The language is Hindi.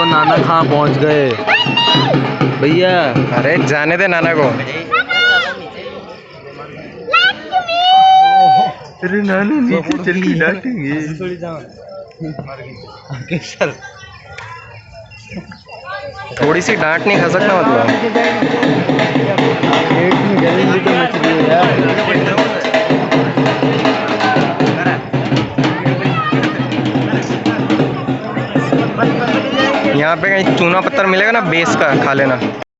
नाना कहाँ पहुँच गए भैया? अरे जाने दे नाना को। अरे नाना नीचे चल के डांटेंगे। थोड़ी सी डांट नहीं खा सकता मतलब। पेट में जलेंगे तो मछली है यार। यहाँ पे कहीं चूना पत्थर मिलेगा ना बेस का, खा लेना।